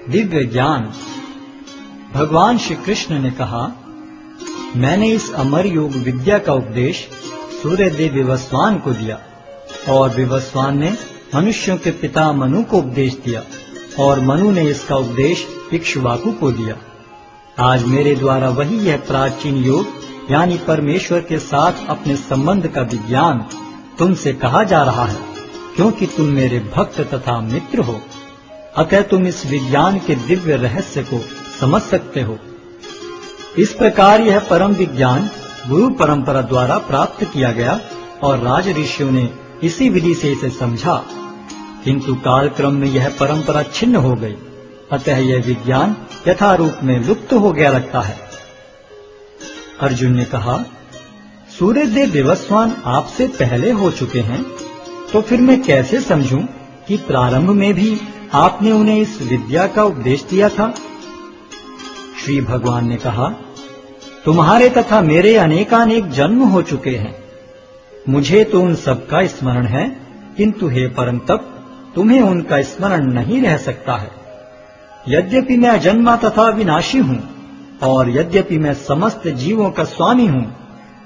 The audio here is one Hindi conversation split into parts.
दिव्य ज्ञान। भगवान श्री कृष्ण ने कहा, मैंने इस अमर योग विद्या का उपदेश सूर्यदेव विवस्वान को दिया और विवस्वान ने मनुष्यों के पिता मनु को उपदेश दिया और मनु ने इसका उपदेश इक्ष्वाकु को दिया। आज मेरे द्वारा वही यह प्राचीन योग यानी परमेश्वर के साथ अपने संबंध का विज्ञान तुमसे कहा जा रहा है, क्योंकि तुम मेरे भक्त तथा मित्र हो। अतः तुम इस विज्ञान के दिव्य रहस्य को समझ सकते हो। इस प्रकार यह परम विज्ञान गुरु परंपरा द्वारा प्राप्त किया गया और राज ऋषियों ने इसी विधि से इसे समझा, किंतु कालक्रम में यह परंपरा छिन्न हो गई। अतः यह विज्ञान यथारूप में लुप्त हो गया लगता है। अर्जुन ने कहा, सूर्यदेव विवस्वान आपसे पहले हो चुके हैं, तो फिर मैं कैसे समझूं कि प्रारंभ में भी आपने उन्हें इस विद्या का उपदेश दिया था? श्री भगवान ने कहा, तुम्हारे तथा मेरे अनेकानेक जन्म हो चुके हैं। मुझे तो उन सबका स्मरण है, किंतु हे परम तप, तुम्हें उनका स्मरण नहीं रह सकता है। यद्यपि मैं अजन्मा तथा विनाशी हूँ और यद्यपि मैं समस्त जीवों का स्वामी हूँ,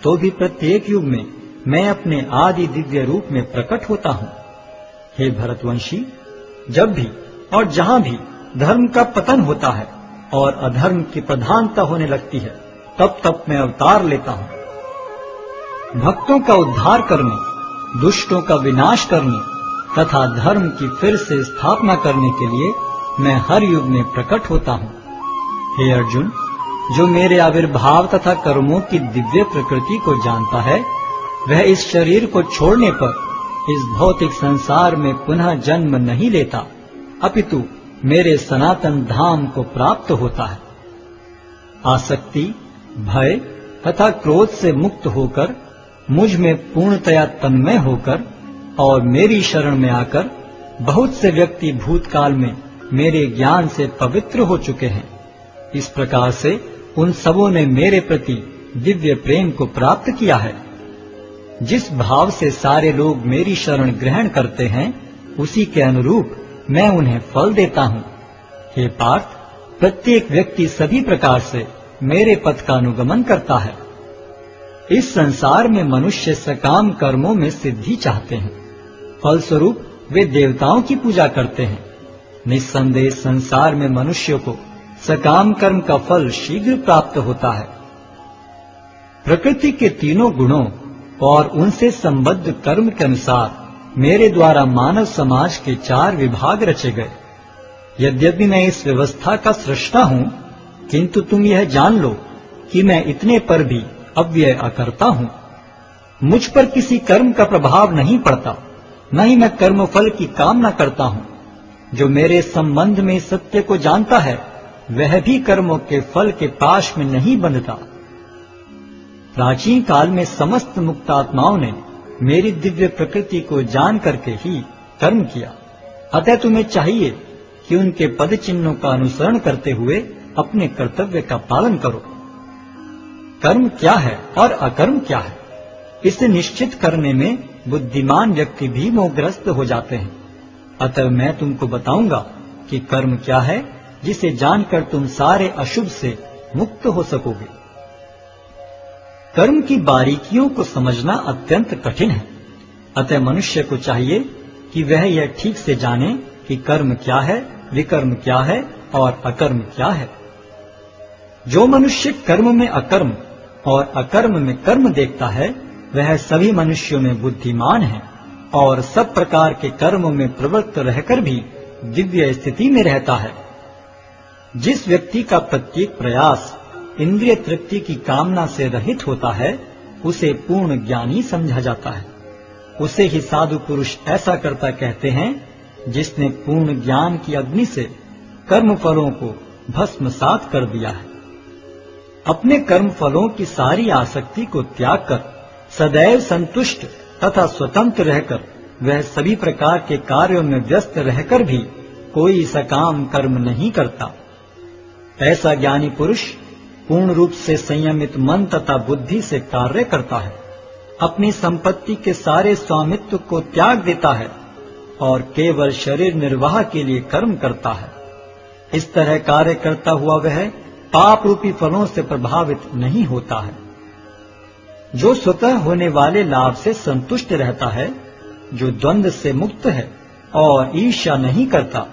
तो भी प्रत्येक युग में मैं अपने आदि दिव्य रूप में प्रकट होता हूँ। हे भरतवंशी, जब भी और जहाँ भी धर्म का पतन होता है और अधर्म की प्रधानता होने लगती है, तब तब मैं अवतार लेता हूँ। भक्तों का उद्धार करने, दुष्टों का विनाश करने तथा धर्म की फिर से स्थापना करने के लिए मैं हर युग में प्रकट होता हूँ। हे अर्जुन, जो मेरे आविर्भाव तथा कर्मों की दिव्य प्रकृति को जानता है, वह इस शरीर को छोड़ने पर इस भौतिक संसार में पुनः जन्म नहीं लेता, अपितु मेरे सनातन धाम को प्राप्त होता है। आसक्ति, भय तथा क्रोध से मुक्त होकर, मुझ में पूर्णतया तन्मय होकर और मेरी शरण में आकर बहुत से व्यक्ति भूतकाल में मेरे ज्ञान से पवित्र हो चुके हैं। इस प्रकार से उन सबों ने मेरे प्रति दिव्य प्रेम को प्राप्त किया है। जिस भाव से सारे लोग मेरी शरण ग्रहण करते हैं, उसी के अनुरूप मैं उन्हें फल देता हूँ। हे पार्थ, प्रत्येक व्यक्ति सभी प्रकार से मेरे पथ का अनुगमन करता है। इस संसार में मनुष्य सकाम कर्मों में सिद्धि चाहते हैं, फलस्वरूप वे देवताओं की पूजा करते हैं। निस्संदेह संसार में मनुष्य को सकाम कर्म का फल शीघ्र प्राप्त होता है। प्रकृति के तीनों गुणों और उनसे संबद्ध कर्म के अनुसार मेरे द्वारा मानव समाज के 4 विभाग रचे गए। यद्यपि मैं इस व्यवस्था का सृष्टा हूँ, किंतु तुम यह जान लो कि मैं इतने पर भी अव्यय अकर्ता हूँ। मुझ पर किसी कर्म का प्रभाव नहीं पड़ता, न ही मैं कर्मफल की कामना करता हूँ। जो मेरे संबंध में सत्य को जानता है, वह भी कर्मों के फल के पाश में नहीं बंधता। प्राचीन काल में समस्त मुक्त आत्माओं ने मेरी दिव्य प्रकृति को जान करके ही कर्म किया। अतः तुम्हें चाहिए कि उनके पद चिन्हों का अनुसरण करते हुए अपने कर्तव्य का पालन करो। कर्म क्या है और अकर्म क्या है, इसे निश्चित करने में बुद्धिमान व्यक्ति भी मोहग्रस्त हो जाते हैं। अतः मैं तुमको बताऊंगा कि कर्म क्या है, जिसे जानकर तुम सारे अशुभ से मुक्त हो सकोगे। कर्म की बारीकियों को समझना अत्यंत कठिन है। अतः मनुष्य को चाहिए कि वह यह ठीक से जाने कि कर्म क्या है, विकर्म क्या है और अकर्म क्या है। जो मनुष्य कर्म में अकर्म और अकर्म में कर्म देखता है, वह सभी मनुष्यों में बुद्धिमान है और सब प्रकार के कर्मों में प्रवृत्त रहकर भी दिव्य स्थिति में रहता है। जिस व्यक्ति का प्रत्येक प्रयास इंद्रिय तृप्ति की कामना से रहित होता है, उसे पूर्ण ज्ञानी समझा जाता है। उसे ही साधु पुरुष ऐसा करता कहते हैं, जिसने पूर्ण ज्ञान की अग्नि से कर्म फलों को भस्मसात कर दिया है। अपने कर्म फलों की सारी आसक्ति को त्याग कर सदैव संतुष्ट तथा स्वतंत्र रहकर वह सभी प्रकार के कार्यों में व्यस्त रहकर भी कोई सकाम कर्म नहीं करता। ऐसा ज्ञानी पुरुष पूर्ण रूप से संयमित मन तथा बुद्धि से कार्य करता है, अपनी संपत्ति के सारे स्वामित्व को त्याग देता है और केवल शरीर निर्वाह के लिए कर्म करता है। इस तरह कार्य करता हुआ वह पाप रूपी फलों से प्रभावित नहीं होता है। जो स्वतः होने वाले लाभ से संतुष्ट रहता है, जो द्वंद्व से मुक्त है और ईर्ष्या नहीं करता,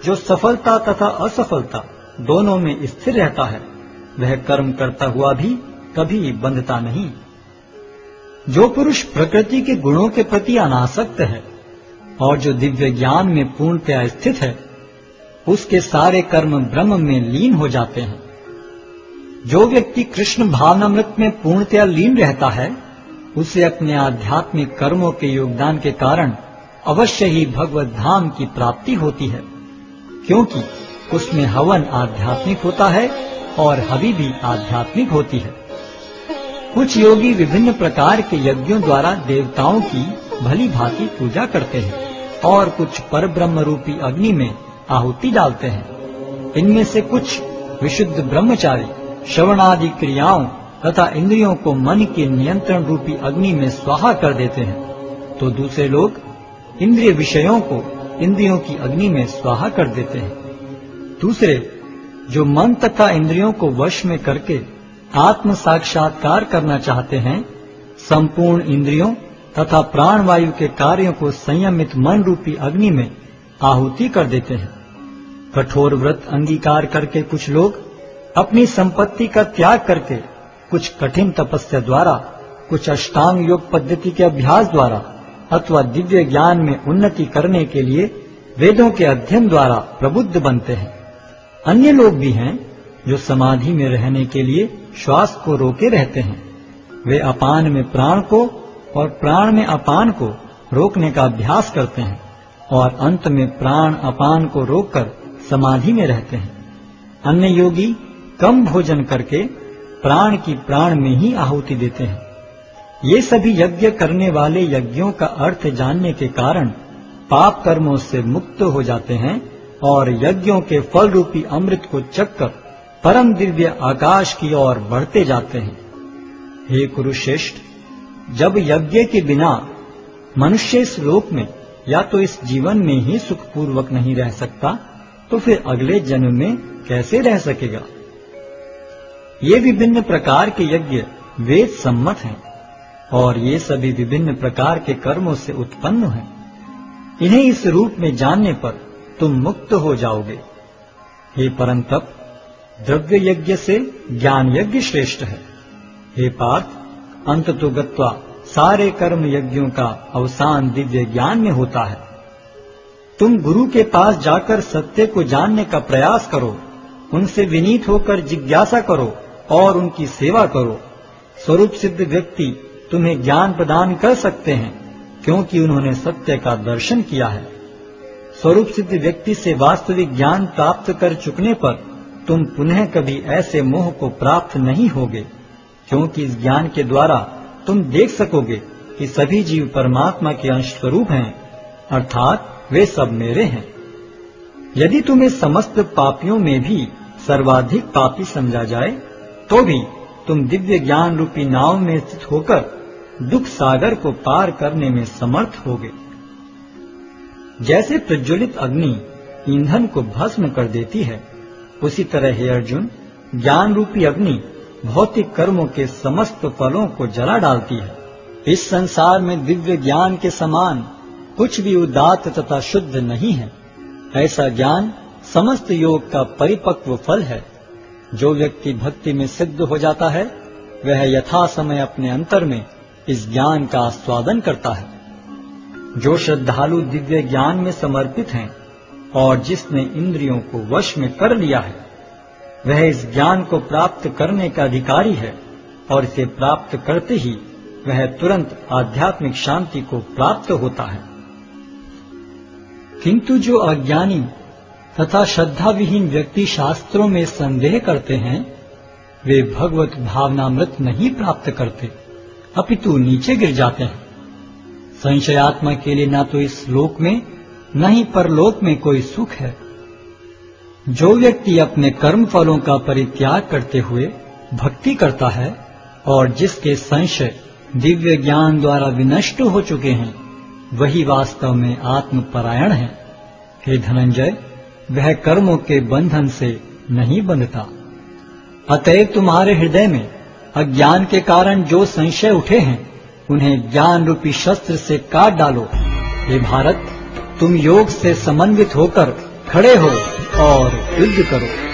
जो सफलता तथा असफलता दोनों में स्थिर रहता है, वह कर्म करता हुआ भी कभी बंधता नहीं। जो पुरुष प्रकृति के गुणों के प्रति अनासक्त है और जो दिव्य ज्ञान में पूर्णतया स्थित है, उसके सारे कर्म ब्रह्म में लीन हो जाते हैं। जो व्यक्ति कृष्ण भावनामृत में पूर्णतया लीन रहता है, उसे अपने आध्यात्मिक कर्मों के योगदान के कारण अवश्य ही भगवत धाम की प्राप्ति होती है, क्योंकि उसमें हवन आध्यात्मिक होता है और हवि भी आध्यात्मिक होती है। कुछ योगी विभिन्न प्रकार के यज्ञों द्वारा देवताओं की भली भांति पूजा करते हैं और कुछ परब्रह्म रूपी अग्नि में आहुति डालते हैं। इनमें से कुछ विशुद्ध ब्रह्मचारी श्रवणादि क्रियाओं तथा इंद्रियों को मन के नियंत्रण रूपी अग्नि में स्वाहा कर देते हैं, तो दूसरे लोग इंद्रिय विषयों को इंद्रियों की अग्नि में स्वाहा कर देते हैं। दूसरे जो मन तथा इंद्रियों को वश में करके आत्म साक्षात्कार करना चाहते हैं, संपूर्ण इंद्रियों तथा प्राण वायु के कार्यों को संयमित मन रूपी अग्नि में आहुति कर देते हैं। कठोर व्रत अंगीकार करके कुछ लोग अपनी संपत्ति का त्याग करके कुछ कठिन तपस्या द्वारा, कुछ अष्टांग योग पद्धति के अभ्यास द्वारा अथवा दिव्य ज्ञान में उन्नति करने के लिए वेदों के अध्ययन द्वारा प्रबुद्ध बनते हैं। अन्य लोग भी हैं जो समाधि में रहने के लिए श्वास को रोके रहते हैं। वे अपान में प्राण को और प्राण में अपान को रोकने का अभ्यास करते हैं और अंत में प्राण अपान को रोककर समाधि में रहते हैं। अन्य योगी कम भोजन करके प्राण की प्राण में ही आहुति देते हैं। ये सभी यज्ञ करने वाले यज्ञों का अर्थ जानने के कारण पाप कर्मों से मुक्त हो जाते हैं और यज्ञों के फल रूपी अमृत को चखकर परम दिव्य आकाश की ओर बढ़ते जाते हैं। हे कुरुश्रेष्ठ, जब यज्ञ के बिना मनुष्य इस लोक में या तो इस जीवन में ही सुखपूर्वक नहीं रह सकता, तो फिर अगले जन्म में कैसे रह सकेगा? ये विभिन्न प्रकार के यज्ञ वेद सम्मत हैं और ये सभी विभिन्न प्रकार के कर्मों से उत्पन्न हैं। इन्हें इस रूप में जानने पर तुम मुक्त हो जाओगे। हे परम तप, द्रव्य यज्ञ से ज्ञान यज्ञ श्रेष्ठ है। हे पार्थ, अंततो गत्वा सारे कर्म यज्ञों का अवसान दिव्य ज्ञान में होता है। तुम गुरु के पास जाकर सत्य को जानने का प्रयास करो, उनसे विनीत होकर जिज्ञासा करो और उनकी सेवा करो। स्वरूप सिद्ध व्यक्ति तुम्हें ज्ञान प्रदान कर सकते हैं, क्योंकि उन्होंने सत्य का दर्शन किया है। स्वरूप सिद्ध व्यक्ति से वास्तविक ज्ञान प्राप्त कर चुकने पर तुम पुनः कभी ऐसे मोह को प्राप्त नहीं होगे, क्योंकि इस ज्ञान के द्वारा तुम देख सकोगे कि सभी जीव परमात्मा के अंश स्वरूप हैं, अर्थात वे सब मेरे हैं। यदि तुम्हें समस्त पापियों में भी सर्वाधिक पापी समझा जाए, तो भी तुम दिव्य ज्ञान रूपी नाव में स्थित होकर दुख सागर को पार करने में समर्थ होगे। जैसे प्रज्वलित अग्नि ईंधन को भस्म कर देती है, उसी तरह हे अर्जुन, ज्ञान रूपी अग्नि भौतिक कर्मों के समस्त फलों को जला डालती है। इस संसार में दिव्य ज्ञान के समान कुछ भी उदात्त तथा शुद्ध नहीं है। ऐसा ज्ञान समस्त योग का परिपक्व फल है। जो व्यक्ति भक्ति में सिद्ध हो जाता है, वह यथा समय अपने अंतर में इस ज्ञान का आस्वादन करता है। जो श्रद्धालु दिव्य ज्ञान में समर्पित हैं और जिसने इंद्रियों को वश में कर लिया है, वह इस ज्ञान को प्राप्त करने का अधिकारी है और इसे प्राप्त करते ही वह तुरंत आध्यात्मिक शांति को प्राप्त होता है। किंतु जो अज्ञानी तथा श्रद्धा विहीन व्यक्ति शास्त्रों में संदेह करते हैं, वे भगवत भावनामृत नहीं प्राप्त करते, अपितु नीचे गिर जाते हैं। संशयात्मा के लिए न तो इस लोक में न ही परलोक में कोई सुख है। जो व्यक्ति अपने कर्म फलों का परित्याग करते हुए भक्ति करता है और जिसके संशय दिव्य ज्ञान द्वारा विनष्ट हो चुके हैं, वही वास्तव में आत्मपरायण है। हे धनंजय, वह कर्मों के बंधन से नहीं बंधता। अतएव तुम्हारे हृदय में अज्ञान के कारण जो संशय उठे हैं, उन्हें ज्ञान रूपी शस्त्र से काट डालो। हे भारत, तुम योग से समन्वित होकर खड़े हो और युद्ध करो।